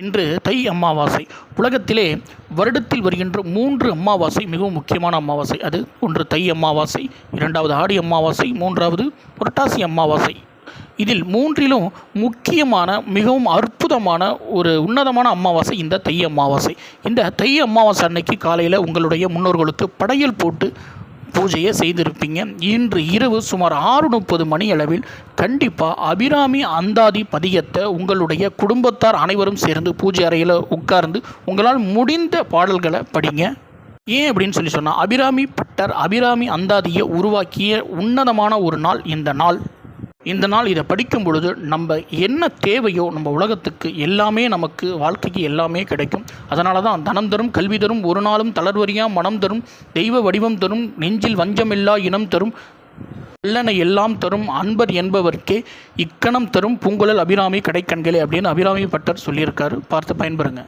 இன்று தை அமாவாசை. உலகத்திலே வருடத்தில் வருகின்ற 3 அமாவாசை மிகவும் முக்கியமான அமாவாசை. அது ஒன்று தை அமாவாசை, 2வது ஆடி அமாவாசை, 3வது புரட்டாசி அமாவாசை. இதில் 3லும் முக்கியமான மிகவும் அற்புதமான ஒரு உன்னதமான அமாவாசை இந்த தை அமாவாசை. இந்த தை அமாவாசை அன்னைக்கு காலையில் உங்களுடைய முன்னோர்களுக்கு படையல் போட்டு பூஜையை செய்திருப்பீங்க. இன்று இரவு சுமார் 6:30 மணி அளவில் கண்டிப்பாக அபிராமி அந்தாதி பதிகத்தை உங்களுடைய குடும்பத்தார் அனைவரும் சேர்ந்து பூஜை அறையில் உட்கார்ந்து உங்களால் முடிந்த பாடல்களை படிங்க. ஏன் அப்படின்னு சொன்னால், அபிராமி பட்டர் அபிராமி அந்தாதியை உருவாக்கிய உன்னதமான ஒரு நாள் இந்த நாள். இந்த நாள் இதை படிக்கும் பொழுது நம்ம என்ன தேவையோ நம்ம உலகத்துக்கு எல்லாமே, நமக்கு வாழ்க்கைக்கு எல்லாமே கிடைக்கும். அதனால தான் தனம் தரும், கல்வி தரும், ஒரு நாளும் தளர்வறியா மனம் தரும், தெய்வ வடிவம் தரும், நெஞ்சில் வஞ்சமில்லா இனம் தரும், நல்லனை எல்லாம் தரும், அன்பர் என்பவர்க்கே இக்கணம் தரும் பூங்குழல் அபிராமி கடைக்கண்களே அப்படின்னு அபிராமி பட்டர் சொல்லியிருக்காரு. பார்த்து பயன்பெறுங்க.